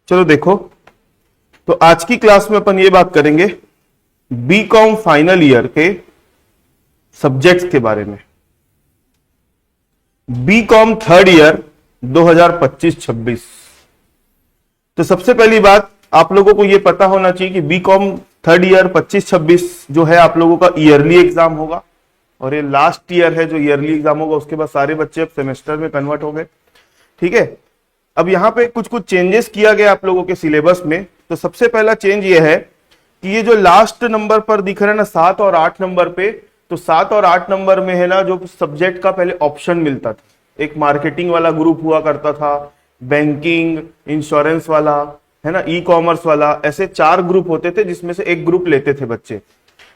चलो देखो, तो आज की क्लास में अपन ये बात करेंगे बीकॉम फाइनल ईयर के सब्जेक्ट्स के बारे में। BCom third year 2025-26। तो सबसे पहली बात आप लोगों को यह पता होना चाहिए कि बीकॉम थर्ड ईयर 25-26 जो है आप लोगों का ईयरली एग्जाम होगा, और ये लास्ट ईयर है जो ईयरली एग्जाम होगा। उसके बाद सारे बच्चे अब सेमेस्टर में कन्वर्ट हो गए। ठीक है, अब यहां पे कुछ चेंजेस किया गया आप लोगों के सिलेबस में। तो सबसे पहला चेंज ये है कि ये जो लास्ट नंबर पर दिख रहा है ना 7 और 8 नंबर पे, तो 7 और 8 नंबर में है ना जो सब्जेक्ट का पहले ऑप्शन मिलता था, एक मार्केटिंग वाला ग्रुप हुआ करता था, बैंकिंग, इंश्योरेंस वाला है ना, ई कॉमर्स वाला, ऐसे 4 ग्रुप होते थे जिसमें से एक ग्रुप लेते थे बच्चे।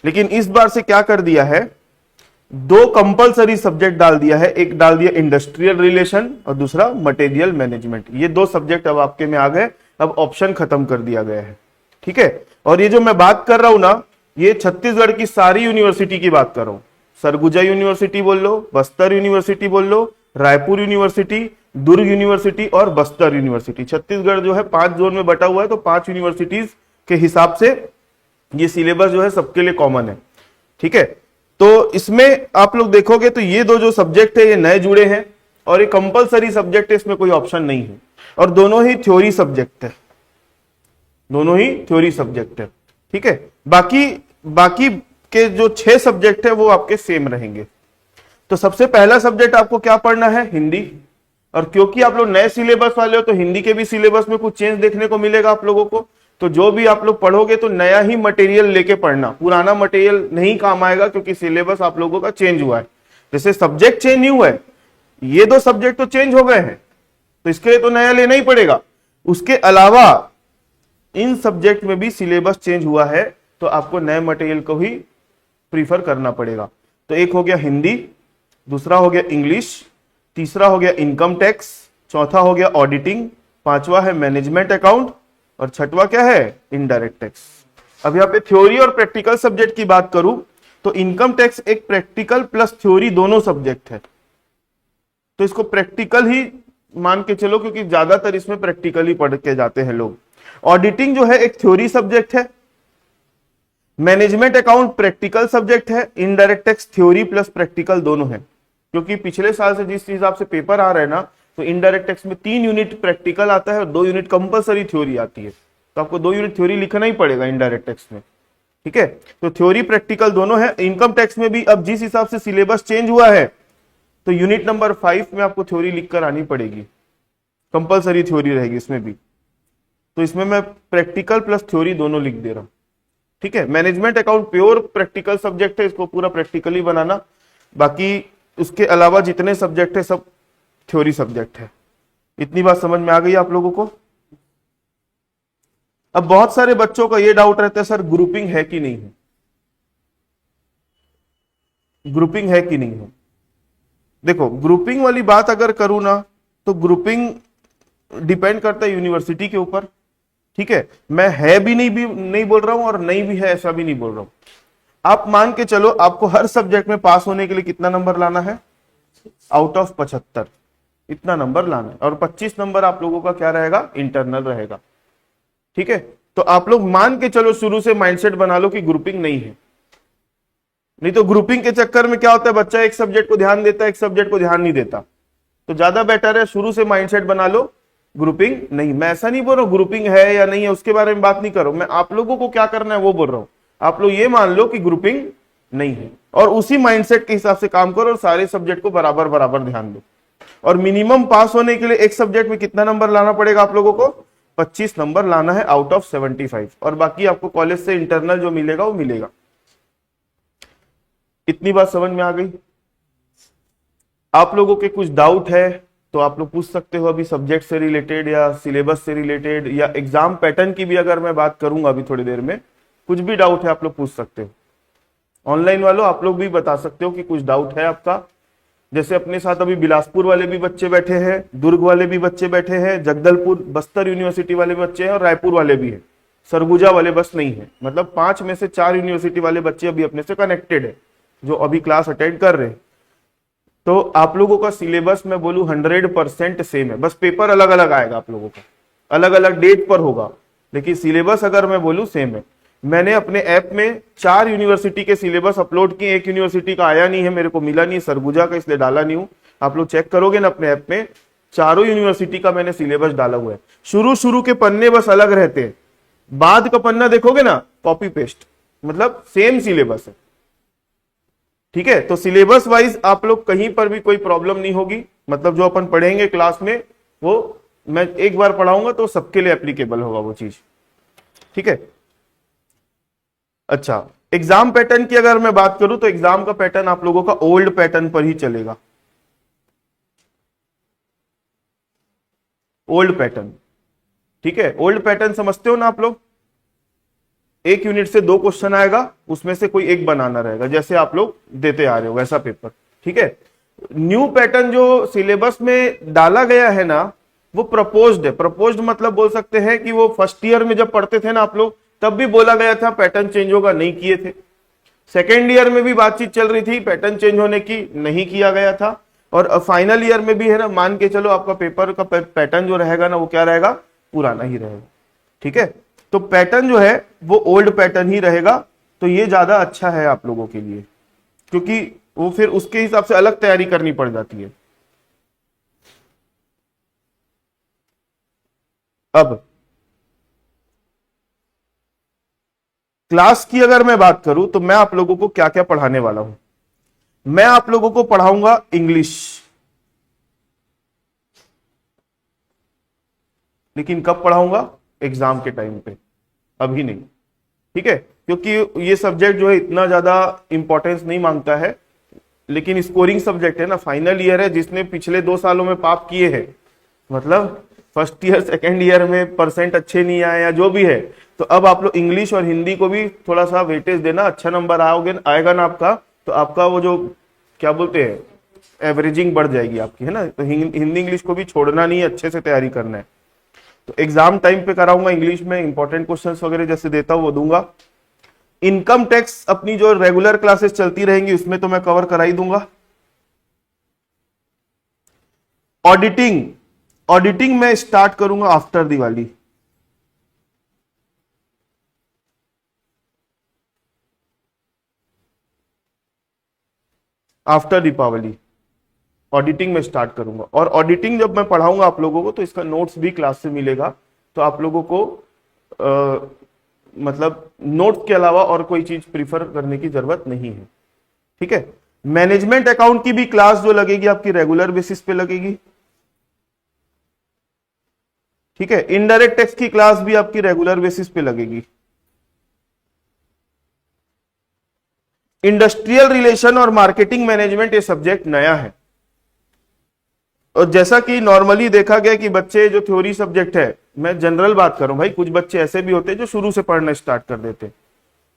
लेकिन इस बार से क्या कर दिया है, 2 कंपलसरी सब्जेक्ट डाल दिया है। एक डाल दिया इंडस्ट्रियल रिलेशन और दूसरा मटेरियल मैनेजमेंट। ये 2 सब्जेक्ट अब आपके में आ गए, अब ऑप्शन खत्म कर दिया गया है। ठीक है, और ये जो मैं बात कर रहा हूं ना, ये छत्तीसगढ़ की सारी यूनिवर्सिटी की बात कर रहा हूं। सरगुजा यूनिवर्सिटी बोल लो, बस्तर यूनिवर्सिटी बोल लो, रायपुर यूनिवर्सिटी, दुर्ग यूनिवर्सिटी और बस्तर यूनिवर्सिटी। छत्तीसगढ़ जो है 5 जोन में बटा हुआ है, तो 5 यूनिवर्सिटीज के हिसाब से ये सिलेबस जो है सबके लिए कॉमन है। ठीक है, तो इसमें आप लोग देखोगे तो ये 2 जो सब्जेक्ट है ये नए जुड़े हैं, और ये कंपलसरी सब्जेक्ट है, इसमें कोई ऑप्शन नहीं है, और दोनों ही थ्योरी सब्जेक्ट है, दोनों ही थ्योरी सब्जेक्ट है। ठीक है, बाकी के जो 6 सब्जेक्ट है वो आपके सेम रहेंगे। तो सबसे पहला सब्जेक्ट आपको क्या पढ़ना है, हिंदी। और क्योंकि आप लोग नए सिलेबस वाले हो तो हिंदी के भी सिलेबस में कुछ चेंज देखने को मिलेगा आप लोगों को। तो जो भी आप लोग पढ़ोगे तो नया ही मटेरियल लेके पढ़ना, पुराना मटेरियल नहीं काम आएगा, क्योंकि सिलेबस आप लोगों का चेंज हुआ है। जैसे सब्जेक्ट चेंज नहीं हुआ है, ये 2 सब्जेक्ट तो चेंज हो गए हैं, तो इसके लिए तो नया लेना ही पड़ेगा। उसके अलावा इन सब्जेक्ट में भी सिलेबस चेंज हुआ है, तो आपको नए मटेरियल को ही प्रीफर करना पड़ेगा। तो एक हो गया हिंदी, दूसरा हो गया इंग्लिश, तीसरा हो गया इनकम टैक्स, चौथा हो गया ऑडिटिंग, 5वां है मैनेजमेंट अकाउंट, और 6वां क्या है, इनडायरेक्ट टैक्स। अब यहाँ पे थ्योरी और प्रैक्टिकल सब्जेक्ट की बात करूं तो इनकम टैक्स एक प्रैक्टिकल प्लस थ्योरी दोनों सब्जेक्ट है, तो इसको प्रैक्टिकल ही मान के चलो, क्योंकि ज्यादातर इसमें प्रैक्टिकल ही पढ़ के जाते हैं लोग। ऑडिटिंग जो है एक थ्योरी सब्जेक्ट है, मैनेजमेंट अकाउंट प्रैक्टिकल सब्जेक्ट है, indirect tax theory plus practical दोनों है। क्योंकि पिछले साल से जिस हिसाब से पेपर आ रहे हैं ना, तो इनडायरेक्ट टैक्स में 3 यूनिट प्रैक्टिकल आता है और 2 यूनिट कंपलसरी थ्योरी आती है, तो आपको 2 यूनिट थ्योरी लिखना ही पड़ेगा इनडायरेक्ट टैक्स में। ठीक है, तो थ्योरी प्रैक्टिकल दोनों है। इनकम टैक्स में भी अब जिस हिसाब से सिलेबस चेंज हुआ है, तो यूनिट नंबर 5 में आपको थ्योरी लिखकर आनी पड़ेगी, कंपलसरी थ्योरी रहेगी इसमें भी। तो इसमें मैं प्रैक्टिकल प्लस थ्योरी दोनों लिख दे रहा हूं। ठीक है, management account pure practical subject है, इसको पूरा प्रैक्टिकली बनाना। बाकी उसके अलावा जितने सब्जेक्ट है सब थ्योरी सब्जेक्ट है। इतनी बात समझ में आ गई आप लोगों को। अब बहुत सारे बच्चों का ये डाउट रहता है, सर ग्रुपिंग है कि नहीं है, ग्रुपिंग है कि नहीं है। देखो, ग्रुपिंग वाली बात अगर करूं ना, तो ग्रुपिंग डिपेंड करता है यूनिवर्सिटी के ऊपर। ठीक है, मैं है भी नहीं बोल रहा हूं, और नहीं भी है ऐसा भी नहीं बोल रहा हूं। आप मान के चलो आपको हर सब्जेक्ट में पास होने के लिए कितना नंबर लाना है, आउट ऑफ 75 इतना नंबर लाना है, और 25 नंबर आप लोगों का क्या रहेगा, इंटरनल रहेगा। ठीक है, तो आप लोग मान के चलो शुरू से माइंडसेट बना लो कि ग्रुपिंग नहीं है। नहीं तो ग्रुपिंग के चक्कर में क्या होता है, बच्चा एक सब्जेक्ट को ध्यान देता है, एक सब्जेक्ट को ध्यान नहीं देता। तो ज्यादा बेटर है शुरू से माइंडसेट बना लो ग्रुपिंग नहीं। मैं ऐसा नहीं बोल रहा हूं ग्रुपिंग है या नहीं है, उसके बारे में बात नहीं कर रहा हूं मैं, आप लोगों को क्या करना है वो बोल रहा हूं। आप लोग ये मान लो कि ग्रुपिंग नहीं है, और उसी माइंडसेट के हिसाब से काम करो, और सारे सब्जेक्ट को बराबर बराबर ध्यान दो। और मिनिमम पास होने के लिए एक सब्जेक्ट में कितना नंबर लाना पड़ेगा आप लोगों को, 25 नंबर लाना है आउट ऑफ 75, और बाकी आपको कॉलेज से इंटरनल जो मिलेगा वो मिलेगा। इतनी बात समझ में आ गई। आप लोगों के कुछ डाउट है तो आप लोग पूछ सकते हो, अभी सब्जेक्ट से रिलेटेड या सिलेबस से रिलेटेड या एग्जाम पैटर्न की भी अगर मैं बात करूंगा अभी थोड़ी देर में, कुछ भी डाउट है आप लोग पूछ सकते हो। ऑनलाइन वालों आप लोग भी बता सकते हो कि कुछ डाउट है आपका। जैसे अपने साथ अभी बिलासपुर वाले भी बच्चे बैठे हैं, दुर्ग वाले भी बच्चे बैठे हैं, जगदलपुर बस्तर यूनिवर्सिटी वाले बच्चे हैं, और रायपुर वाले भी हैं, सरगुजा वाले बस नहीं है। मतलब 5 में से 4 यूनिवर्सिटी वाले बच्चे अभी अपने से कनेक्टेड है, जो अभी क्लास अटेंड कर रहे हैं। तो आप लोगों का सिलेबस मैं बोलूं 100% सेम है, बस पेपर अलग अलग आएगा आप लोगों का। अलग अलग डेट पर होगा, लेकिन सिलेबस अगर मैं बोलूं सेम है। मैंने अपने ऐप में 4 यूनिवर्सिटी के सिलेबस अपलोड किए, एक यूनिवर्सिटी का आया नहीं है, मेरे को मिला नहीं सरगुजा का, इसलिए डाला नहीं हूं। आप लोग चेक करोगे ना अपने ऐप में, चारों यूनिवर्सिटी का मैंने सिलेबस डाला हुआ है। शुरू शुरू के पन्ने बस अलग रहते हैं, बाद का पन्ना देखोगे ना कॉपी पेस्ट, मतलब सेम सिलेबस है। ठीक है, तो सिलेबस वाइज आप लोग कहीं पर भी कोई प्रॉब्लम नहीं होगी, मतलब जो अपन पढ़ेंगे क्लास में वो मैं एक बार पढ़ाऊंगा तो सबके लिए एप्लीकेबल होगा वो चीज। ठीक है, अच्छा एग्जाम पैटर्न की अगर मैं बात करूं तो एग्जाम का पैटर्न आप लोगों का ओल्ड पैटर्न पर ही चलेगा, ओल्ड पैटर्न। ठीक है, ओल्ड पैटर्न समझते हो ना आप लोग, एक यूनिट से 2 क्वेश्चन आएगा, उसमें से कोई एक बनाना रहेगा, जैसे आप लोग देते आ रहे हो वैसा पेपर। ठीक है, न्यू पैटर्न जो सिलेबस में डाला गया है ना वो प्रपोज्ड है। प्रपोज्ड मतलब बोल सकते हैं कि वो फर्स्ट ईयर में जब पढ़ते थे ना आप लोग, तब भी बोला गया था पैटर्न चेंज होगा, नहीं किए थे। सेकेंड ईयर में भी बातचीत चल रही थी पैटर्न चेंज होने की, नहीं किया गया था। और फाइनल ईयर में भी है ना, मान के चलो आपका पेपर का पैटर्न जो रहेगा ना वो क्या रहेगा, पुराना ही रहेगा। ठीक है, तो पैटर्न जो है वो ओल्ड पैटर्न ही रहेगा, तो ये ज्यादा अच्छा है आप लोगों के लिए, क्योंकि वो फिर उसके हिसाब से अलग तैयारी करनी पड़ जाती है। अब क्लास की अगर मैं बात करूं तो मैं आप लोगों को क्या क्या पढ़ाने वाला हूं। मैं आप लोगों को पढ़ाऊंगा इंग्लिश, लेकिन कब पढ़ाऊंगा, एग्जाम के टाइम पे, अभी नहीं। ठीक है, क्योंकि ये सब्जेक्ट जो है इतना ज्यादा इंपॉर्टेंस नहीं मांगता है, लेकिन स्कोरिंग सब्जेक्ट है ना, फाइनल ईयर है, जिसने पिछले 2 सालों में पाप किए हैं, मतलब फर्स्ट ईयर सेकेंड ईयर में परसेंट अच्छे नहीं आए या जो भी है, तो अब आप लोग इंग्लिश और हिंदी को भी थोड़ा सा वेटेज देना। अच्छा नंबर आएगा ना आपका, तो आपका वो जो क्या बोलते हैं एवरेजिंग बढ़ जाएगी आपकी, है ना। तो हिंदी इंग्लिश को भी छोड़ना नहीं है, अच्छे से तैयारी करना है। तो एग्जाम टाइम पे कराऊंगा इंग्लिश में, इंपॉर्टेंट क्वेश्चंस वगैरह जैसे देता हूं वो दूंगा। इनकम टैक्स अपनी जो रेगुलर क्लासेस चलती रहेंगी उसमें तो मैं कवर करा ही दूंगा। ऑडिटिंग, ऑडिटिंग में स्टार्ट करूंगा after Diwali. After Deepawali auditing में स्टार्ट करूंगा। और ऑडिटिंग जब मैं पढ़ाऊंगा आप लोगों को तो इसका नोट्स भी क्लास से मिलेगा, तो आप लोगों को मतलब नोट्स के अलावा और कोई चीज प्रीफर करने की जरूरत नहीं है। ठीक है, मैनेजमेंट अकाउंट की भी क्लास जो लगेगी आपकी रेगुलर बेसिस पे लगेगी। ठीक है, इनडायरेक्ट टैक्स की क्लास भी आपकी रेगुलर बेसिस पे लगेगी। इंडस्ट्रियल रिलेशन और मार्केटिंग मैनेजमेंट ये सब्जेक्ट नया है, और जैसा कि नॉर्मली देखा गया कि बच्चे जो थ्योरी सब्जेक्ट है, मैं जनरल बात करूं भाई, कुछ बच्चे ऐसे भी होते हैं जो शुरू से पढ़ना स्टार्ट कर देते,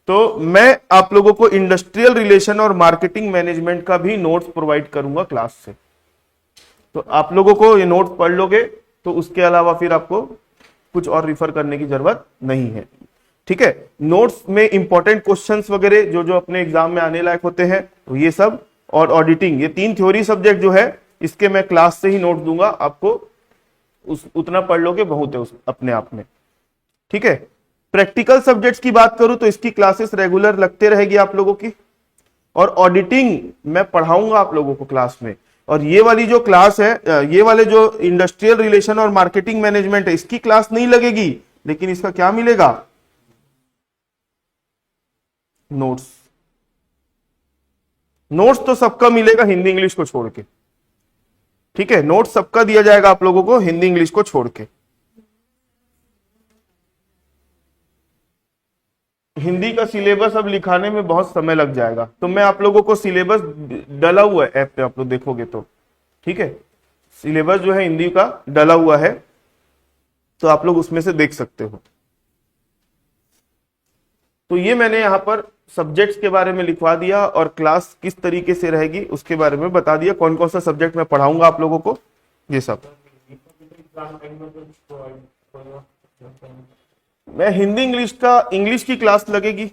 तो मैं आप लोगों को इंडस्ट्रियल रिलेशन और मार्केटिंग मैनेजमेंट का भी नोट्स प्रोवाइड करूंगा क्लास से। तो आप लोगों को ये नोट्स पढ़ लोगे तो उसके अलावा फिर आपको कुछ और रिफर करने की जरूरत नहीं है। ठीक है, नोट्स में इंपॉर्टेंट क्वेश्चंस वगैरह जो जो अपने एग्जाम में आने लायक होते हैं तो ये सब, और ऑडिटिंग, ये 3 थ्योरी सब्जेक्ट जो है इसके मैं क्लास से ही नोट दूंगा आपको, उतना पढ़ लोगे बहुत है अपने आप में। ठीक है, प्रैक्टिकल सब्जेक्ट्स की बात करूं तो इसकी क्लासेस रेगुलर लगते रहेगी आप लोगों की, और ऑडिटिंग मैं पढ़ाऊंगा आप लोगों को क्लास में। और ये वाली जो क्लास है, ये वाले जो इंडस्ट्रियल रिलेशन और मार्केटिंग मैनेजमेंट है, इसकी क्लास नहीं लगेगी, लेकिन इसका क्या मिलेगा, नोट्स। नोट्स तो सबका मिलेगा हिंदी इंग्लिश को छोड़ के। ठीक है, नोट्स सबका दिया जाएगा आप लोगों को हिंदी इंग्लिश को छोड़ के। हिंदी का सिलेबस अब लिखाने में बहुत समय लग जाएगा, तो मैं आप लोगों को सिलेबस डला हुआ है ऐप पे, आप लोग देखोगे तो। ठीक है, सिलेबस जो है हिंदी का डला हुआ है, तो आप लोग उसमें से देख सकते हो। तो ये मैंने यहां पर सब्जेक्ट्स के बारे में लिखवा दिया, और क्लास किस तरीके से रहेगी उसके बारे में बता दिया, कौन कौन सा सब्जेक्ट मैं पढ़ाऊंगा आप लोगों को, ये सब। मैं हिंदी इंग्लिश की क्लास लगेगी।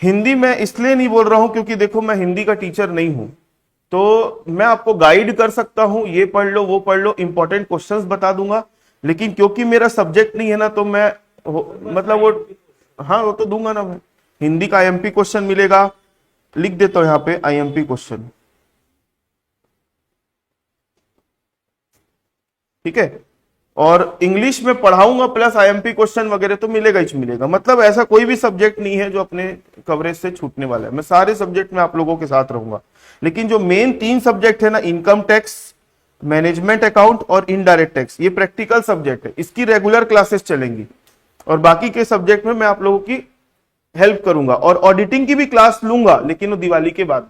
हिंदी मैं इसलिए नहीं बोल रहा हूं क्योंकि देखो मैं हिंदी का टीचर नहीं हूं, तो मैं आपको गाइड कर सकता हूं, ये पढ़ लो वो पढ़ लो, इंपॉर्टेंट क्वेश्चंस बता दूंगा, लेकिन क्योंकि मेरा सब्जेक्ट नहीं है ना, तो मैं मतलब वो, हाँ वो तो दूंगा ना मैं। हिंदी का आईएमपी क्वेश्चन मिलेगा, लिख देता हूं यहाँ पे आईएमपी क्वेश्चन, ठीक है। और इंग्लिश में पढ़ाऊंगा प्लस आईएमपी क्वेश्चन वगैरह तो मिलेगा ही मिलेगा। मतलब ऐसा कोई भी सब्जेक्ट नहीं है जो अपने कवरेज से छूटने वाला है, मैं सारे सब्जेक्ट में आप लोगों के साथ रहूंगा। लेकिन जो मेन 3 सब्जेक्ट है ना, इनकम टैक्स, मैनेजमेंट अकाउंट और इनडायरेक्ट टैक्स, ये प्रैक्टिकल सब्जेक्ट है, इसकी रेगुलर क्लासेस चलेंगी। और बाकी के सब्जेक्ट में मैं आप लोगों की हेल्प करूंगा, और ऑडिटिंग की भी क्लास लूंगा, लेकिन वो दिवाली के बाद,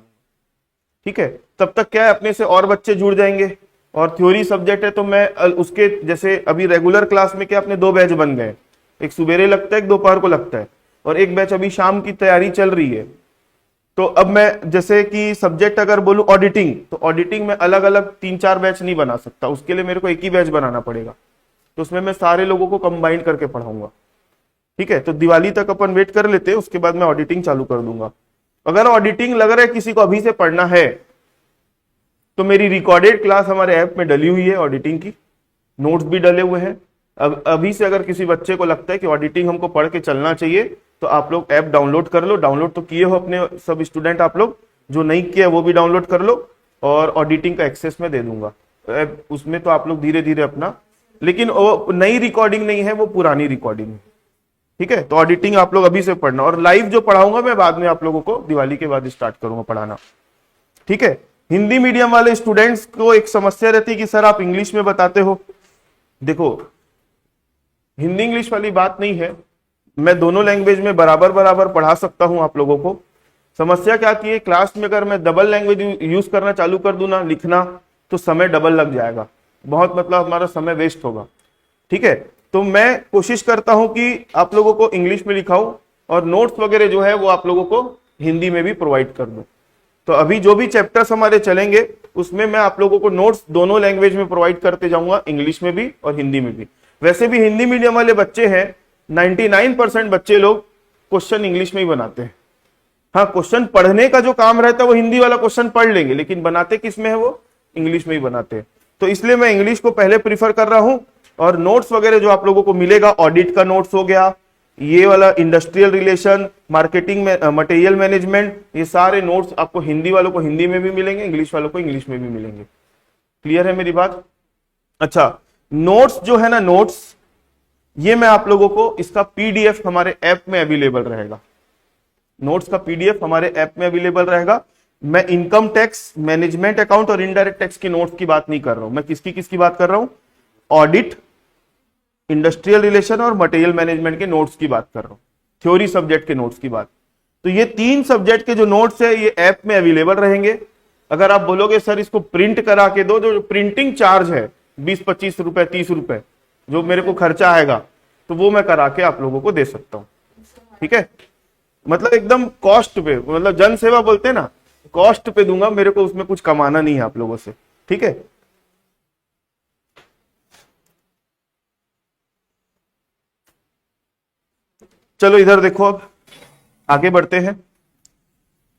ठीक है। तब तक क्या है, अपने से और बच्चे जुड़ जाएंगे। और थ्योरी सब्जेक्ट है तो मैं उसके जैसे अभी रेगुलर क्लास में क्या अपने 2 बैच बन गए, एक सुबेरे लगता है, एक दोपहर को लगता है, और एक बैच अभी शाम की तैयारी चल रही है। तो अब मैं जैसे कि सब्जेक्ट अगर बोलूं ऑडिटिंग, तो ऑडिटिंग में अलग अलग 3-4 बैच नहीं बना सकता, उसके लिए मेरे को एक ही बैच बनाना पड़ेगा। तो उसमें मैं सारे लोगों को कंबाइन करके पढ़ाऊंगा, ठीक है। तो दिवाली तक अपन वेट कर लेते हैं, उसके बाद मैं ऑडिटिंग चालू कर दूंगा। अगर ऑडिटिंग लग रहा है किसी को अभी से पढ़ना है, तो मेरी रिकॉर्डेड क्लास हमारे ऐप में डली हुई है, ऑडिटिंग की नोट्स भी डले हुए हैं। अब अभी से अगर किसी बच्चे को लगता है कि ऑडिटिंग हमको पढ़ के चलना चाहिए, तो आप लोग ऐप डाउनलोड कर लो। डाउनलोड तो किए हो अपने सब स्टूडेंट आप लोग, जो नहीं किया वो भी डाउनलोड कर लो, और ऑडिटिंग का एक्सेस मैं दे दूंगा उसमें। तो आप लोग धीरे धीरे अपना, लेकिन वो नई रिकॉर्डिंग नहीं है, वो पुरानी रिकॉर्डिंग है, ठीक है। तो ऑडिटिंग आप लोग अभी से पढ़ना, और लाइव जो पढ़ाऊंगा मैं बाद में आप लोगों को दिवाली के बाद स्टार्ट करूंगा पढ़ाना, ठीक है। हिंदी मीडियम वाले स्टूडेंट्स को एक समस्या रहती है कि सर आप इंग्लिश में बताते हो। देखो, हिंदी इंग्लिश वाली बात नहीं है, मैं दोनों लैंग्वेज में बराबर बराबर पढ़ा सकता हूं आप लोगों को। समस्या क्या की है, क्लास में अगर मैं डबल लैंग्वेज यूज करना चालू कर दूं ना, लिखना, तो समय डबल लग जाएगा, बहुत मतलब हमारा समय वेस्ट होगा, ठीक है। तो मैं कोशिश करता हूं कि आप लोगों को इंग्लिश में लिखाऊं, और नोट्स वगैरह जो है वो आप लोगों को हिंदी में भी प्रोवाइड कर दूं। तो अभी जो भी चैप्टर्स हमारे चलेंगे, उसमें मैं आप लोगों को नोट्स दोनों लैंग्वेज में प्रोवाइड करते जाऊंगा, इंग्लिश में भी और हिंदी में भी। वैसे भी हिंदी मीडियम वाले बच्चे हैं, 99% बच्चे लोग क्वेश्चन इंग्लिश में ही बनाते हैं। हाँ, क्वेश्चन पढ़ने का जो काम रहता है वो हिंदी वाला क्वेश्चन पढ़ लेंगे, लेकिन बनाते किस में है, वो इंग्लिश में ही बनाते हैं। तो इसलिए मैं इंग्लिश को पहले प्रीफर कर रहा हूं। और नोट्स वगैरह जो आप लोगों को मिलेगा, ऑडिट का नोट्स हो गया, ये वाला इंडस्ट्रियल रिलेशन, मार्केटिंग में मटेरियल मैनेजमेंट, ये सारे नोट्स आपको हिंदी वालों को हिंदी में भी मिलेंगे, इंग्लिश वालों को इंग्लिश में भी मिलेंगे। क्लियर है मेरी बात? अच्छा, नोट्स जो है ना, नोट्स ये मैं आप लोगों को, इसका पीडीएफ हमारे ऐप में अवेलेबल रहेगा। नोट्स का पीडीएफ हमारे ऐप में अवेलेबल रहेगा। मैं इनकम टैक्स, मैनेजमेंट अकाउंट और इनडायरेक्ट टैक्स की नोट्स की बात नहीं कर रहा हूं, मैं किसकी बात कर रहा हूं, ऑडिट, इंडस्ट्रियल रिलेशन और मटेरियल मैनेजमेंट के नोट्स की बात कर रहा हूं, थ्योरी सब्जेक्ट के नोट्स की बात। तो ये 3 सब्जेक्ट के जो नोट्स है ये ऐप में अवेलेबल रहेंगे। अगर आप बोलोगे सर इसको प्रिंट करा के दो, जो प्रिंटिंग चार्ज है 20-25 रुपए, 30 रुपए जो मेरे को खर्चा आएगा, तो वो मैं करा के आप लोगों को दे सकता हूं, ठीक है। मतलब एकदम कॉस्ट पे, मतलब जन सेवा बोलते हैं ना, कॉस्ट पे दूंगा, मेरे को उसमें कुछ कमाना नहीं है आप लोगों से, ठीक है। चलो इधर देखो, अब आगे बढ़ते हैं।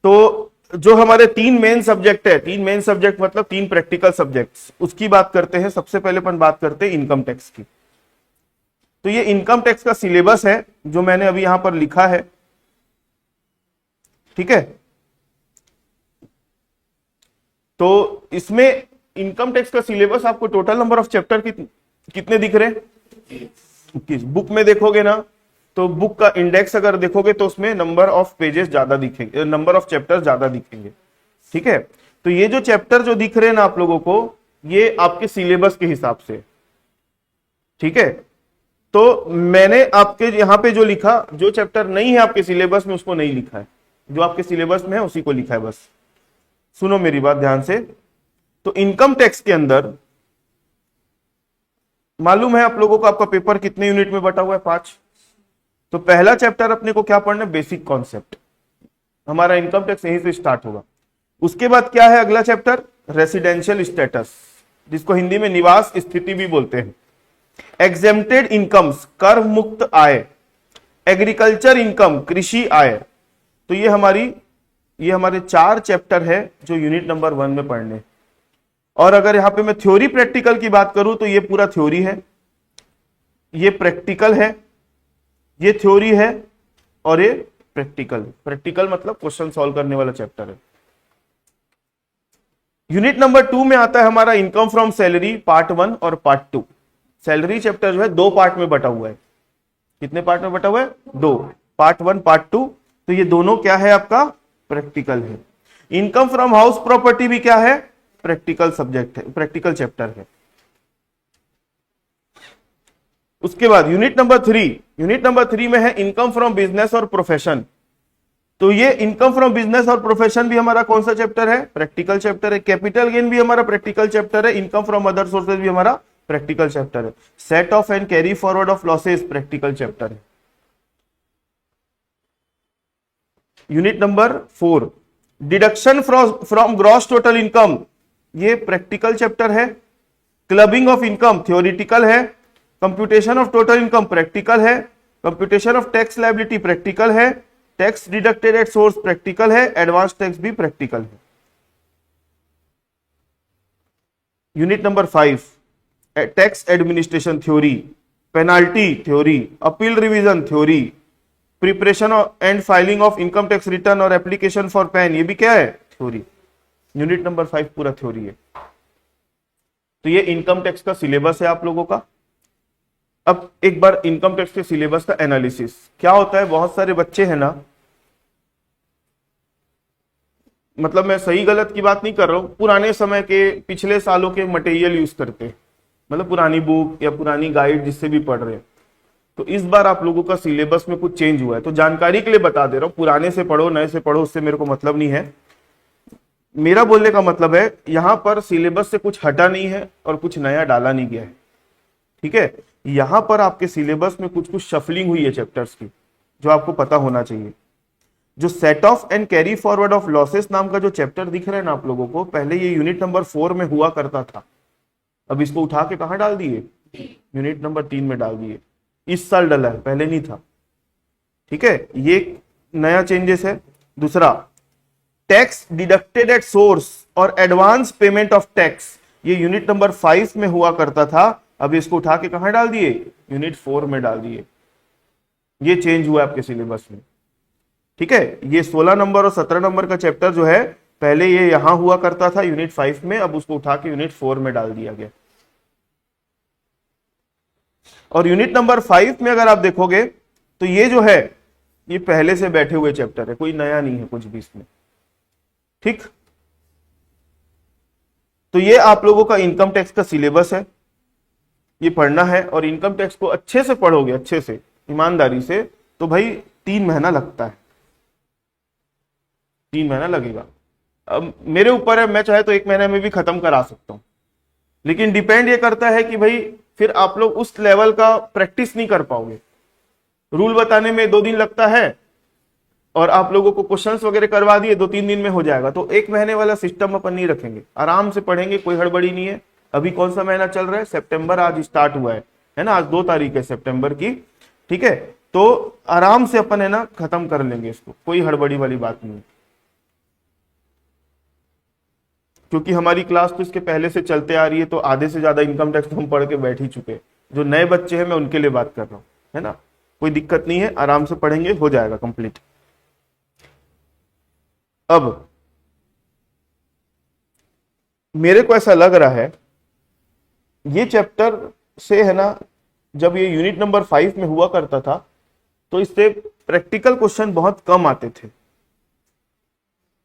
तो जो हमारे 3 मेन सब्जेक्ट है, 3 मेन सब्जेक्ट मतलब 3 प्रैक्टिकल सब्जेक्ट्स, उसकी बात करते हैं। सबसे पहले अपन बात करते हैं इनकम टैक्स की। तो ये इनकम टैक्स का सिलेबस है जो मैंने अभी यहां पर लिखा है, ठीक है। तो इसमें इनकम टैक्स का सिलेबस आपको टोटल नंबर ऑफ चैप्टर कितने दिख रहे हैं? बुक में देखोगे ना, तो बुक का इंडेक्स अगर देखोगे तो उसमें नंबर ऑफ पेजेस ज्यादा दिखेंगे, नंबर ऑफ चैप्टर ज्यादा दिखेंगे, ठीक है। तो ये जो चैप्टर जो दिख रहे हैं ना आप लोगों को, ये आपके सिलेबस के हिसाब से, ठीक है। तो मैंने आपके यहां पे जो लिखा, जो चैप्टर नहीं है आपके सिलेबस में उसको नहीं लिखा है, जो आपके सिलेबस में है उसी को लिखा है बस। सुनो मेरी बात ध्यान से। तो इनकम टैक्स के अंदर मालूम है आप लोगों को आपका पेपर कितने यूनिट में बटा हुआ है? 5। तो पहला चैप्टर अपने को क्या पढ़ना है? Basic concept. हमारा इनकम टैक्स यहीं से स्टार्ट होगा। उसके बाद क्या है अगला चैप्टर? रेसिडेंशियल स्टेटस, जिसको हिंदी में निवास स्थिति भी बोलते हैं। एग्जेम्प्टेड इनकम्स, कर मुक्त आय। एग्रीकल्चर इनकम, कृषि आय। तो ये हमारे 4 चैप्टर है जो यूनिट नंबर 1 में पढ़ने। और अगर यहां पे मैं थ्योरी प्रैक्टिकल की बात करूं तो ये पूरा थ्योरी है। ये प्रैक्टिकल है, ये थ्योरी है, और ये प्रैक्टिकल मतलब क्वेश्चन सॉल्व करने वाला चैप्टर है। यूनिट नंबर 2 में आता है हमारा इनकम फ्रॉम सैलरी पार्ट 1 और पार्ट 2। सैलरी चैप्टर जो है 2 पार्ट में बटा हुआ है। कितने पार्ट में बटा हुआ है? 2, पार्ट 1 पार्ट 2। तो ये दोनों क्या है आपका? प्रैक्टिकल है। इनकम फ्रॉम हाउस प्रॉपर्टी भी क्या है? प्रैक्टिकल सब्जेक्ट है, प्रैक्टिकल चैप्टर है। उसके बाद यूनिट नंबर 3 में है इनकम फ्रॉम बिजनेस और प्रोफेशन। तो ये इनकम फ्रॉम बिजनेस और प्रोफेशन भी हमारा कौन सा चैप्टर है? प्रैक्टिकल चैप्टर है। कैपिटल गेन भी हमारा प्रैक्टिकल चैप्टर है। इनकम फ्रॉम अदर सोर्सेज भी हमारा प्रैक्टिकल चैप्टर है। Set off and carry forward of losses practical chapter है। Unit number 4 deduction from gross total income, ये प्रैक्टिकल चैप्टर है। क्लबिंग ऑफ इनकम थ्योरेटिकल है। Computation of total income practical है। Computation of tax liability practical है। Tax deducted at source practical है। Advance tax भी practical है। Unit number 5 tax administration theory, penalty theory, appeal revision theory, preparation and filing of income tax return और application for PAN, ये भी क्या है? Theory. Unit number 5 पूरा theory है। तो ये इनकम टैक्स का सिलेबस है आप लोगों का। अब एक बार इनकम टैक्स के सिलेबस का एनालिसिस क्या होता है। बहुत सारे बच्चे हैं ना, मतलब मैं सही गलत की बात नहीं कर रहा हूं, पुराने समय के पिछले सालों के मटेरियल यूज करते हैं, मतलब पुरानी बुक या पुरानी गाइड जिससे भी पढ़ रहे हैं। तो इस बार आप लोगों का सिलेबस में कुछ चेंज हुआ है, तो जानकारी के लिए बता दे रहा हूं। पुराने से पढ़ो नए से पढ़ो उससे मेरे को मतलब नहीं है। मेरा बोलने का मतलब है यहां पर सिलेबस से कुछ हटा नहीं है और कुछ नया डाला नहीं गया है, ठीक है। यहां पर आपके सिलेबस में कुछ कुछ शफलिंग हुई है चैप्टर्स की, जो आपको पता होना चाहिए। जो set off and carry forward of losses नाम का जो चैप्टर दिख रहा है ना आप लोगों को, पहले ये यूनिट नंबर 4 में हुआ करता था। अब इसको उठा के कहां डाल दिए? यूनिट नंबर 3 में डाल दिए। इस साल डला है, पहले नहीं था, ठीक है। ये नया चेंजेस है। दूसरा, टैक्स डिडक्टेड एट सोर्स और एडवांस पेमेंट ऑफ टैक्स, ये यूनिट नंबर 5 में हुआ करता था। अब इसको उठा के कहां डाल दिए? यूनिट 4 में डाल दिए। ये चेंज हुआ आपके सिलेबस में, ठीक है। ये 16 नंबर और 17 नंबर का चैप्टर जो है, पहले ये यहां हुआ करता था यूनिट 5 में, अब उसको उठा के यूनिट 4 में डाल दिया गया। और यूनिट नंबर 5 में अगर आप देखोगे तो ये जो है ये पहले से बैठे हुए चैप्टर है, कोई नया नहीं है कुछ भी इसमें, ठीक। तो ये आप लोगों का इनकम टैक्स का सिलेबस है, ये पढ़ना है। और इनकम टैक्स को अच्छे से पढ़ोगे, अच्छे से ईमानदारी से, तो भाई 3 महीना लगता है, 3 महीना लगेगा। अब मेरे ऊपर है, मैं चाहे तो 1 महीने में भी खत्म करा सकता हूं, लेकिन डिपेंड ये करता है कि भाई फिर आप लोग उस लेवल का प्रैक्टिस नहीं कर पाओगे। रूल बताने में 2 दिन लगता है और आप लोगों को क्वेश्चंस वगैरह करवा दिए 2-3 दिन में हो जाएगा। तो 1 महीने वाला सिस्टम अपन नहीं रखेंगे, आराम से पढ़ेंगे, कोई हड़बड़ी नहीं है। अभी कौन सा महीना चल रहा है? सितंबर आज स्टार्ट हुआ है ना, आज 2 तारीख है सितंबर की, ठीक है। तो आराम से अपन है ना खत्म कर लेंगे इसको, कोई हड़बड़ी वाली बात नहीं, क्योंकि हमारी क्लास तो इसके पहले से चलते आ रही है। तो आधे से ज्यादा इनकम टैक्स तो हम पढ़ के बैठ ही चुके हैं। जो नए बच्चे हैं मैं उनके लिए बात कर रहा हूं, है ना। कोई दिक्कत नहीं है, आराम से पढ़ेंगे, हो जाएगा कंप्लीट। अब मेरे को ऐसा लग रहा है ये चैप्टर से है ना, जब ये यूनिट नंबर 5 में हुआ करता था तो इससे प्रैक्टिकल क्वेश्चन बहुत कम आते थे,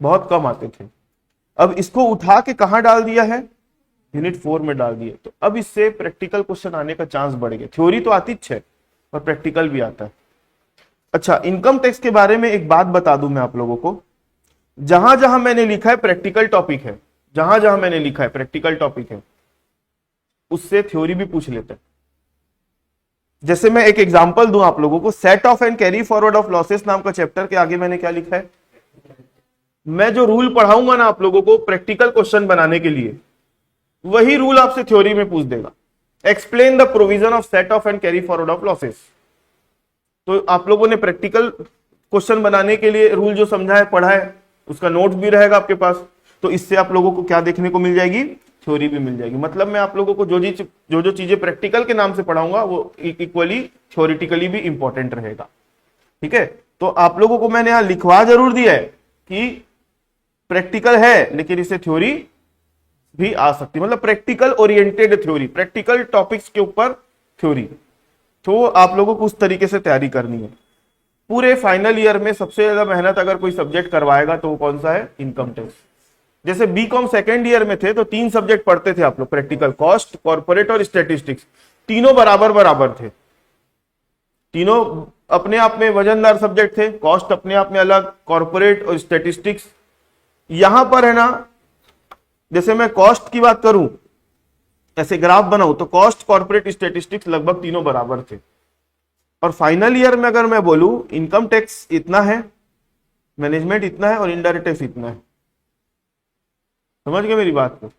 बहुत कम आते थे। अब इसको उठा के कहां डाल दिया है? यूनिट 4 में डाल दिया। तो अब इससे प्रैक्टिकल क्वेश्चन आने का चांस बढ़ गया। थ्योरी तो आती है और प्रैक्टिकल भी आता है। अच्छा, इनकम टैक्स के बारे में एक बात बता दूं मैं आप लोगों को, जहां जहां मैंने लिखा है प्रैक्टिकल टॉपिक है, जहां जहां मैंने लिखा है प्रैक्टिकल टॉपिक है, उससे थ्योरी भी पूछ लेते हैं। जैसे मैं एक एग्जांपल दूं आप लोगों को, set off and carry forward of losses नाम का चैप्टर के आगे मैंने क्या लिखा है? मैं जो रूल पढ़ाऊंगा ना आप लोगों को प्रैक्टिकल क्वेश्चन बनाने के लिए, वही रूल आपसे थ्योरी में पूछ देगा। Explain the provision of set off and carry forward of losses. तो आप लोगों ने प्रैक्टिकल क्वेश्चन बनाने के लिए रूल जो समझा है, पढ़ा है, उसका नोट भी रहेगा आपके पास। तो इससे आप लोगों को क्या देखने को मिल जाएगी? थ्योरी भी मिल जाएगी। मतलब मैं आप लोगों को जो चीजें प्रैक्टिकल के नाम से पढ़ाऊंगा वो इक्वली थ्योरिटिकली भी इंपॉर्टेंट रहेगा। ठीक है, तो आप लोगों को मैंने यहां लिखवा जरूर दिया है कि प्रैक्टिकल है लेकिन इससे थ्योरी भी आ सकती है, मतलब practical oriented theory, practical topics के ऊपर थ्योरी। तो आप लोगों को उस तरीके से तैयारी करनी है। पूरे फाइनल ईयर में सबसे ज्यादा मेहनत अगर कोई सब्जेक्ट करवाएगा तो वो कौन सा है? Income tax. जैसे बीकॉम सेकेंड ईयर में थे तो 3 सब्जेक्ट पढ़ते थे आप लोग, प्रैक्टिकल, कॉस्ट, कॉर्पोरेट और स्टैटिस्टिक्स। तीनों बराबर बराबर थे, तीनों अपने आप में वजनदार सब्जेक्ट थे। कॉस्ट अपने आप में अलग, कॉर्पोरेट और स्टैटिस्टिक्स। यहां पर है ना, जैसे मैं कॉस्ट की बात करूं, ऐसे ग्राफ बनाऊं तो कॉस्ट, कॉर्पोरेट, स्टैटिस्टिक्स लगभग तीनों बराबर थे। और फाइनल ईयर में अगर मैं बोलूं, इनकम टैक्स इतना है, मैनेजमेंट इतना है और इनडायरेक्ट टैक्स इतना है। समझ गए मेरी बात को?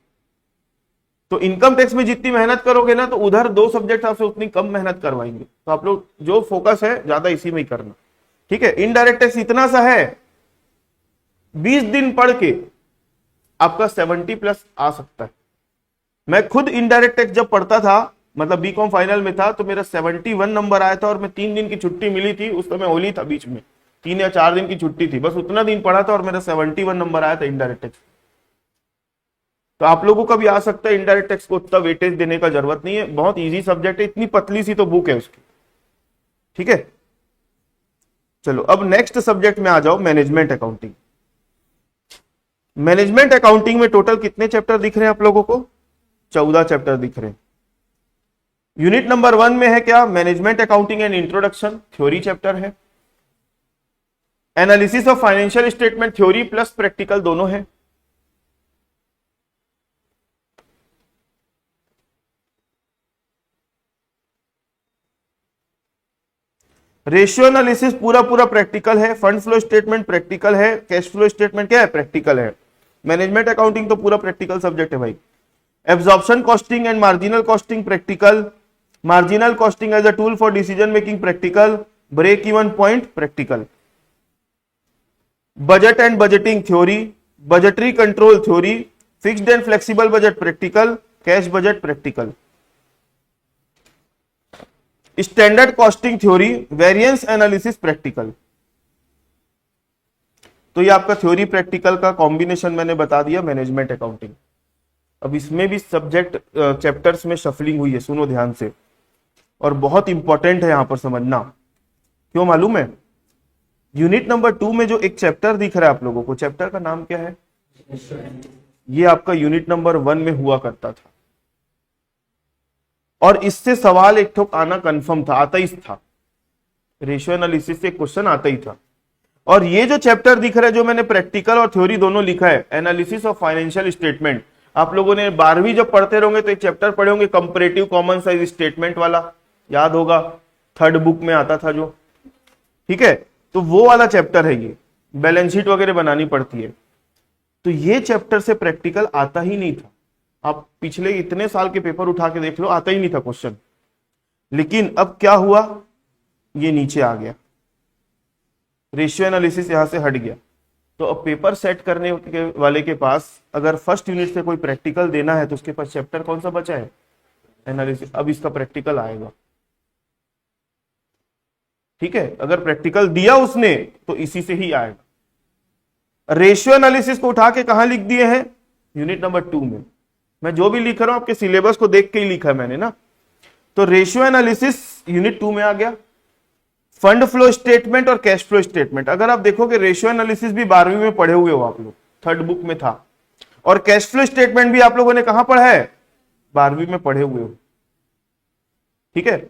तो इनकम टैक्स में जितनी मेहनत करोगे ना तो उधर 2 सब्जेक्ट आपसे उतनी कम मेहनत करवाएंगे। तो आप लोग जो फोकस है ज्यादा इसी में ही करना। ठीक है, इनडायरेक्ट टैक्स इतना सा है, 20 दिन पढ़ के आपका 70+ आ सकता है। मैं खुद इनडायरेक्ट टैक्स जब पढ़ता था, मतलब बीकॉम फाइनल में था, तो मेरा 71 नंबर आया था और मैं 3 दिन की छुट्टी मिली थी, उस समय होली था बीच में, 3 या 4 दिन की छुट्टी थी, बस उतना दिन पढ़ा था और मेरा 71 नंबर आया था इनडायरेक्ट टैक्स। तो आप लोगों का भी आ सकता है। इनडायरेक्ट टैक्स को उतना वेटेज देने का जरूरत नहीं है, बहुत इजी सब्जेक्ट है, इतनी पतली सी तो बुक है उसकी। ठीक है, चलो अब नेक्स्ट सब्जेक्ट में आ जाओ, मैनेजमेंट अकाउंटिंग। मैनेजमेंट अकाउंटिंग में टोटल कितने चैप्टर दिख रहे हैं आप लोगों को? 14 चैप्टर दिख रहे हैं। यूनिट नंबर 1 में है क्या? Management accounting and introduction, theory chapter है। Analysis of financial statement, theory plus practical दोनों है। रेशियो एनालिसिस पूरा पूरा प्रैक्टिकल है। फंड फ्लो स्टेटमेंट प्रैक्टिकल है। कैश फ्लो स्टेटमेंट क्या है? प्रैक्टिकल है। मैनेजमेंट अकाउंटिंग तो पूरा प्रैक्टिकल सब्जेक्ट है भाई। Absorption costing and marginal costing practical. Marginal costing as a tool for decision making practical. Break even point practical. Budget and budgeting theory. Budgetary control theory. Fixed and flexible budget practical. Cash budget practical. Standard costing theory, variance analysis practical. तो ये आपका theory practical का combination मैंने बता दिया management accounting. अब इसमें भी सब्जेक्ट चैप्टर्स में शफलिंग हुई है, सुनो ध्यान से, और बहुत इंपॉर्टेंट है यहां पर समझना। क्यों मालूम है? यूनिट नंबर 2 में जो एक चैप्टर दिख रहा है आप लोगों को, चैप्टर का नाम क्या है? ये आपका यूनिट नंबर 1 में हुआ करता था और इससे सवाल एक ठोक आना कंफर्म था, आता ही था। रेशियो एनालिसिस से क्वेश्चन आता ही था। और ये जो चैप्टर दिख रहा है, जो मैंने प्रैक्टिकल और थ्योरी दोनों लिखा है, एनालिसिस ऑफ फाइनेंशियल स्टेटमेंट, आप लोगों ने 12वीं जब पढ़ते रहोगे तो एक चैप्टर पढ़े होंगे कंपैरेटिव कॉमन साइज स्टेटमेंट वाला, याद होगा, 3rd बुक में आता था जो। ठीक है, तो वो वाला चैप्टर है ये, बैलेंस शीट वगैरह बनानी पड़ती है। तो ये चैप्टर से प्रैक्टिकल आता ही नहीं था। आप पिछले इतने साल के पेपर उठा के देख लो, आता ही नहीं था क्वेश्चन। लेकिन अब क्या हुआ, ये नीचे आ गया, रेशियो एनालिसिस यहां से हट गया। तो अब पेपर सेट करने वाले के पास अगर फर्स्ट यूनिट से कोई प्रैक्टिकल देना है तो उसके पास चैप्टर कौन सा बचा है? एनालिसिस। अब इसका प्रैक्टिकल आएगा। ठीक है, अगर प्रैक्टिकल दिया उसने तो इसी से ही आएगा। रेशियो एनालिसिस को उठा के कहां लिख दिए हैं? यूनिट नंबर 2 में। मैं जो भी लिख रहा हूं आपके सिलेबस को देख के ही लिखा है मैंने ना। तो रेशियो एनालिसिस यूनिट 2 में आ गया। फंड फ्लो स्टेटमेंट और कैश फ्लो स्टेटमेंट, अगर आप देखोगे रेशियो एनालिसिस भी 12वीं में पढ़े हुए हो आप लोग, 3rd बुक में था। और कैश फ्लो स्टेटमेंट भी आप लोगों ने कहां पढ़ा है? 12वीं में पढ़े हुए हो। ठीक है,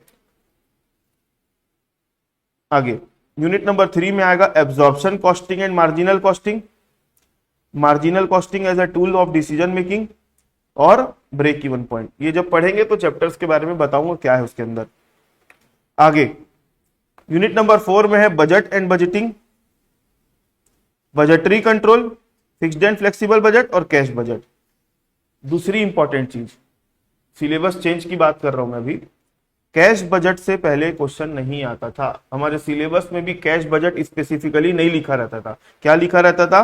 आगे यूनिट नंबर 3 में आएगा absorption costing and marginal costing. Marginal costing as a tool of decision making और ब्रेक इवन पॉइंट। ये जब पढ़ेंगे तो चैप्टर्स के बारे में बताऊंगा क्या है उसके अंदर। आगे यूनिट नंबर 4 में है budget and budgeting, budgetary control, fixed and flexible budget और कैश बजट। दूसरी इंपॉर्टेंट चीज, सिलेबस चेंज की बात कर रहा हूं मैं अभी। कैश बजट से पहले क्वेश्चन नहीं आता था। हमारे सिलेबस में भी कैश बजट स्पेसिफिकली नहीं लिखा रहता था। क्या लिखा रहता था?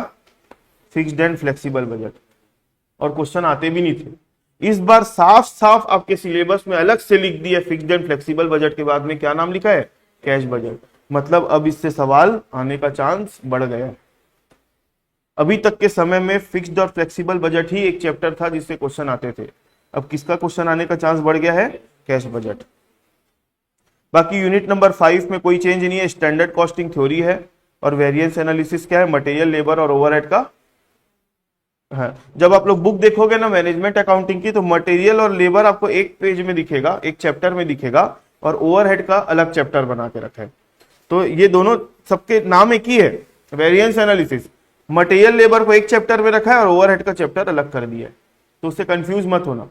Fixed and flexible budget. और क्वेश्चन आते भी नहीं थे। इस बार साफ साफ आपके सिलेबस में अलग से लिख दिया फिक्स्ड एंड फ्लेक्सिबल बजट के बाद में क्या नाम लिखा है, कैश बजट। मतलब अब इससे सवाल आने का चांस बढ़ गया। अभी तक के समय में फिक्स्ड और फ्लेक्सिबल बजट ही एक चैप्टर था जिससे क्वेश्चन आते थे, अब किसका क्वेश्चन आने का चांस बढ़ गया है, कैश बजट। बाकी यूनिट नंबर 5 में कोई चेंज नहीं है, स्टैंडर्ड कॉस्टिंग थ्योरी है और वेरिएंस एनालिसिस क्या है, मटेरियल, लेबर और ओवरहेड का है। जब आप लोग बुक देखोगे ना मैनेजमेंट अकाउंटिंग की, तो मटेरियल और लेबर आपको एक पेज में दिखेगा, एक चैप्टर में दिखेगा, और ओवरहेड का अलग चैप्टर बना के रखा है। तो ये दोनों सबके नाम एक ही है, वेरिएंस एनालिसिस। मटेरियल लेबर को एक चैप्टर में रखा है और ओवरहेड का चैप्टर अलग कर दिया है, तो उससे कंफ्यूज मत होना।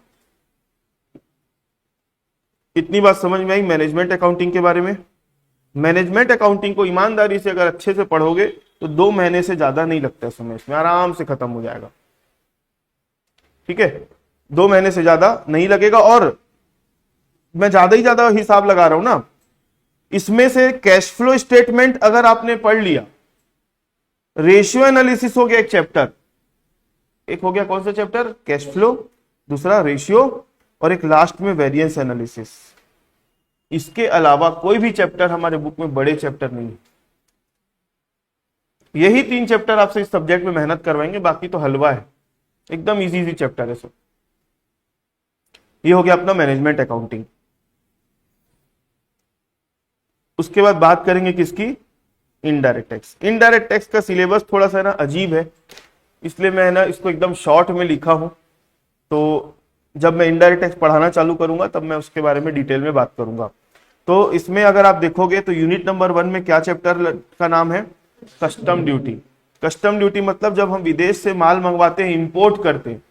इतनी बात समझ में आई मैनेजमेंट अकाउंटिंग के बारे में। मैनेजमेंट अकाउंटिंग को ईमानदारी से अगर अच्छे से पढ़ोगे तो 2 महीने से ज्यादा नहीं लगता है समय, इसमें आराम से खत्म हो जाएगा। ठीक है, 2 महीने से ज्यादा नहीं लगेगा। और मैं ज्यादा ही ज्यादा हिसाब लगा रहा हूं ना, इसमें से कैश फ्लो स्टेटमेंट अगर आपने पढ़ लिया, रेशियो एनालिसिस हो गया एक चैप्टर, एक हो गया कौन सा चैप्टर, कैश फ्लो, दूसरा रेशियो, और एक लास्ट में वेरिएंस एनालिसिस। इसके अलावा कोई भी चैप्टर हमारे बुक में बड़े चैप्टर नहीं है। यही 3 चैप्टर आपसे इस सब्जेक्ट में मेहनत करवाएंगे, बाकी तो हलवा है, एकदम इजी इजी चैप्टर है सब। ये हो गया अपना मैनेजमेंट अकाउंटिंग। उसके बाद बात करेंगे किसकी, इनडायरेक्ट टैक्स। इनडायरेक्ट टैक्स का सिलेबस थोड़ा सा ना अजीब है, इसलिए मैं ना इसको एकदम शॉर्ट में लिखा हूं। तो जब मैं इनडायरेक्ट टैक्स पढ़ाना चालू करूंगा तब मैं उसके बारे में डिटेल में बात करूंगा। तो इसमें अगर आप देखोगे तो यूनिट नंबर 1 में क्या चैप्टर का नाम है, कस्टम ड्यूटी। कस्टम ड्यूटी मतलब जब हम विदेश से माल मंगवाते हैं, इंपोर्ट करते हैं,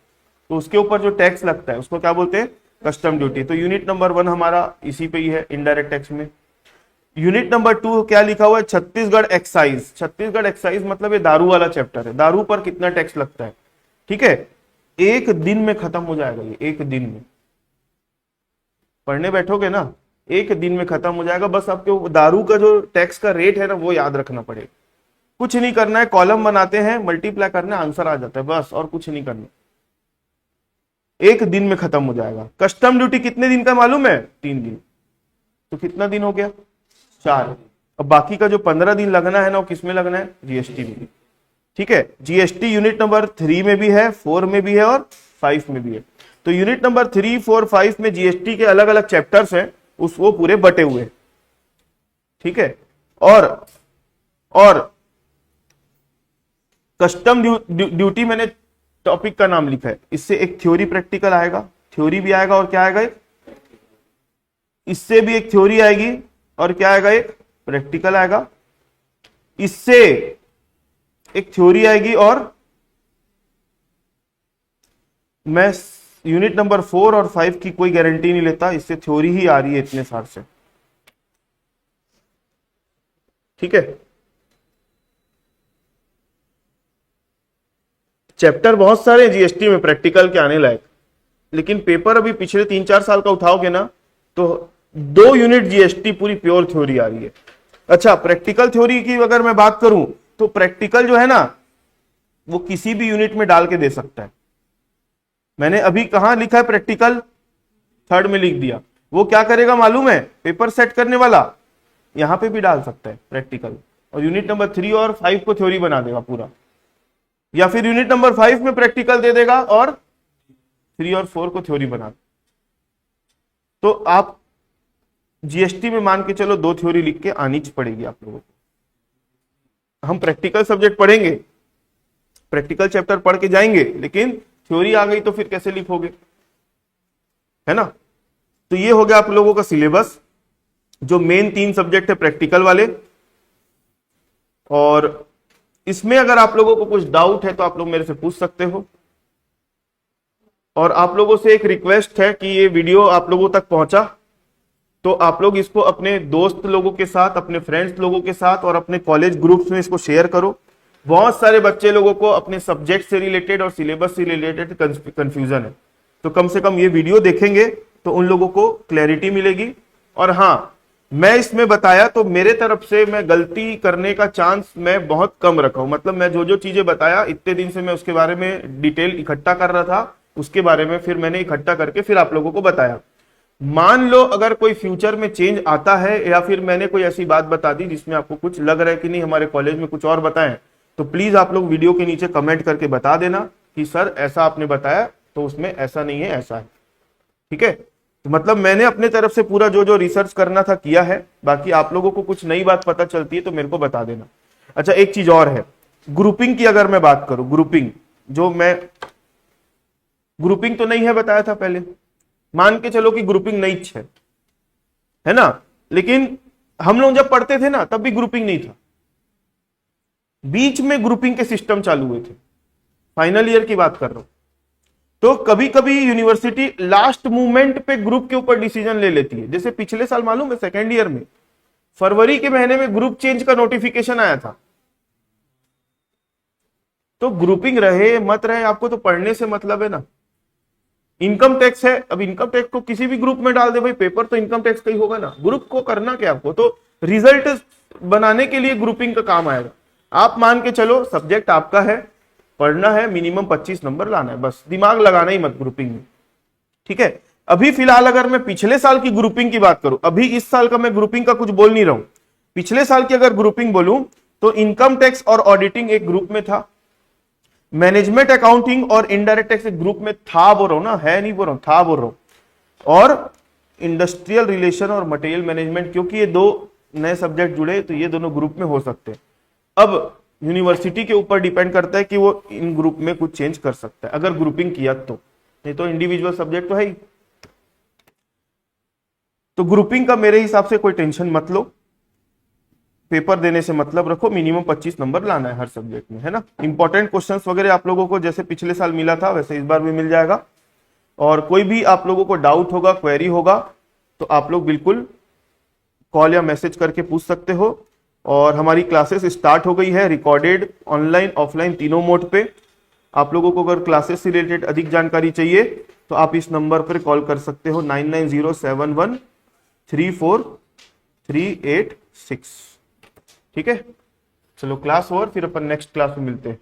तो उसके ऊपर जो टैक्स लगता है उसको क्या बोलते हैं, कस्टम ड्यूटी। तो यूनिट नंबर 1 हमारा इसी पे ही है, इनडायरेक्ट टैक्स में। यूनिट नंबर 2 क्या लिखा हुआ है, छत्तीसगढ़ एक्साइज। छत्तीसगढ़ एक्साइज मतलब ये दारू वाला चैप्टर है, दारू पर कितना टैक्स लगता है। ठीक है, एक दिन में खत्म हो जाएगा ये, एक दिन में पढ़ने बैठोगे ना, एक दिन में खत्म हो जाएगा। बस आपको दारू का जो टैक्स का रेट है ना वो याद रखना पड़ेगा, कुछ नहीं करना है, कॉलम बनाते हैं, मल्टीप्लाई करना है, आंसर आ जाता है, बस और कुछ नहीं करना, एक दिन में खत्म हो जाएगा। कस्टम ड्यूटी कितने दिन का मालूम है, 3 दिन। तो कितना दिन हो गया, 4। अब बाकी का जो 15 दिन लगना है ना वो किसमें लगना है, जीएसटी में। ठीक है, जीएसटी यूनिट नंबर 3 में भी है, 4 में भी है और 5 में भी है। तो यूनिट नंबर 3, 4, 5 में जीएसटी के अलग अलग चैप्टर्स हैं, उस वो पूरे बटे हुए। ठीक है, और कस्टम ड्यूटी मैंने टॉपिक का नाम लिखा है, इससे एक थ्योरी प्रैक्टिकल आएगा, थ्योरी भी आएगा और क्या आएगा, एक इससे भी एक थ्योरी आएगी और क्या आएगा, एक प्रैक्टिकल आएगा। इससे एक थ्योरी आएगी और मैं यूनिट नंबर 4 और 5 की कोई गारंटी नहीं लेता, इससे थ्योरी ही आ रही है इतने साल से। ठीक है, चैप्टर बहुत सारे जीएसटी में प्रैक्टिकल के आने लायक, लेकिन पेपर अभी पिछले 3-4 साल का उठाओगे ना तो 2 यूनिट जीएसटी पूरी प्योर थ्योरी आ रही है। अच्छा, प्रैक्टिकल थ्योरी की अगर मैं बात करूं तो प्रैक्टिकल जो है ना वो किसी भी यूनिट में डाल के दे सकता है। मैंने अभी कहां लिखा है प्रैक्टिकल, 3rd में लिख दिया। वो क्या करेगा मालूम है, पेपर सेट करने वाला यहां पे भी डाल सकता है प्रैक्टिकल, और यूनिट नंबर 3 और 5 को थ्योरी बना देगा पूरा, या फिर यूनिट नंबर 5 में प्रैक्टिकल दे देगा और 3 और 4 को थ्योरी बना। तो आप जीएसटी में मान के चलो 2 थ्योरी लिख के आनी पड़ेगी आप लोगों को। हम प्रैक्टिकल सब्जेक्ट पढ़ेंगे, प्रैक्टिकल चैप्टर पढ़ के जाएंगे, लेकिन थ्योरी आ गई तो फिर कैसे लिखोगे, है ना। तो ये हो गया आप लोगों का सिलेबस, जो मेन 3 सब्जेक्ट है प्रैक्टिकल वाले। और इसमें अगर आप लोगों को कुछ डाउट है तो आप लोग मेरे से पूछ सकते हो। और आप लोगों से एक रिक्वेस्ट है कि ये वीडियो आप लोगों तक पहुंचा तो आप लोग इसको अपने दोस्त लोगों के साथ, अपने फ्रेंड्स लोगों के साथ और अपने कॉलेज ग्रुप्स में इसको शेयर करो। बहुत सारे बच्चे लोगों को अपने सब्जेक्ट से रिलेटेड और सिलेबस से रिलेटेड कंफ्यूजन है, तो कम से कम ये वीडियो देखेंगे तो उन लोगों को क्लैरिटी मिलेगी। और हाँ, मैं इसमें बताया तो मेरे तरफ से मैं गलती करने का चांस मैं बहुत कम रखा हूं। मतलब मैं जो जो चीजें बताया इतने दिन से मैं उसके बारे में डिटेल इकट्ठा कर रहा था, उसके बारे में फिर मैंने इकट्ठा करके फिर आप लोगों को बताया। मान लो अगर कोई फ्यूचर में चेंज आता है या फिर मैंने कोई ऐसी बात बता दी जिसमें आपको कुछ लग रहा है कि नहीं हमारे कॉलेज में कुछ और बताएं, तो प्लीज आप लोग वीडियो के नीचे कमेंट करके बता देना कि सर ऐसा आपने बताया तो उसमें ऐसा नहीं है, ऐसा है। ठीक है, तो मतलब मैंने अपने तरफ से पूरा जो जो रिसर्च करना था किया है। बाकी आप लोगों को कुछ नई बात पता चलती है तो मेरे को बता देना। अच्छा, एक चीज और है, ग्रुपिंग की अगर मैं बात करूं, ग्रुपिंग ग्रुपिंग तो नहीं है बताया था पहले, मान के चलो कि ग्रुपिंग नहीं है ना, लेकिन हम लोग जब पढ़ते थे ना तब भी ग्रुपिंग नहीं था, बीच में ग्रुपिंग के सिस्टम चालू हुए थे, फाइनल ईयर की बात कर रहा हूं। तो कभी कभी यूनिवर्सिटी लास्ट मूवमेंट पे ग्रुप के ऊपर डिसीजन ले लेती है। जैसे पिछले साल मालूम है सेकेंड ईयर में फरवरी के महीने में ग्रुप चेंज का नोटिफिकेशन आया था। तो ग्रुपिंग रहे मत रहे आपको तो पढ़ने से मतलब है ना। इनकम टैक्स है, अब इनकम टैक्स को किसी भी ग्रुप में डाल दे भाई, पेपर तो इनकम टैक्स का ही होगा ना। ग्रुप को करना क्या आपको, तो रिजल्ट बनाने के लिए ग्रुपिंग का काम आएगा। आप मान के चलो सब्जेक्ट आपका है, पढ़ना है, मिनिमम 25 नंबर लाना है, बस दिमाग लगाना ही मत ग्रुपिंग में। ठीक है, अभी फिलहाल अगर मैं पिछले साल की ग्रुपिंग की बात करूं, अभी इस साल का मैं ग्रुपिंग का कुछ बोल नहीं रहा हूं, पिछले साल की अगर ग्रुपिंग बोलूं तो इनकम टैक्स और ऑडिटिंग एक ग्रुप में था, मैनेजमेंट अकाउंटिंग और इनडायरेक्ट टैक्स एक ग्रुप में था, बोल रहा हूं ना, है नहीं बोल रहा हूं, था बोल रहा हूं, और इंडस्ट्रियल रिलेशन और मटेरियल मैनेजमेंट, क्योंकि ये दो नए सब्जेक्ट जुड़े तो ये दोनों ग्रुप में हो सकते हैं। अब यूनिवर्सिटी के ऊपर डिपेंड करता है कि वो इन ग्रुप में कुछ चेंज कर सकता है अगर ग्रुपिंग किया तो, नहीं तो इंडिविजुअल सब्जेक्ट तो है ही। तो ग्रुपिंग का मेरे हिसाब से कोई टेंशन मत लो, पेपर देने से मतलब रखो, मिनिमम 25 नंबर लाना है हर सब्जेक्ट में, है ना। इंपॉर्टेंट क्वेश्चंस वगैरह आप लोगों को जैसे पिछले साल मिला था वैसे इस बार भी मिल जाएगा। और कोई भी आप लोगों को डाउट होगा, क्वेरी होगा, तो आप लोग बिल्कुल कॉल या मैसेज करके पूछ सकते हो। और हमारी क्लासेस स्टार्ट हो गई है, रिकॉर्डेड, ऑनलाइन, ऑफलाइन तीनों मोड पे। आप लोगों को अगर क्लासेस से रिलेटेड अधिक जानकारी चाहिए तो आप इस नंबर पर कॉल कर सकते हो 9907134386। ठीक है, चलो क्लास ओवर, फिर अपन नेक्स्ट क्लास में मिलते हैं।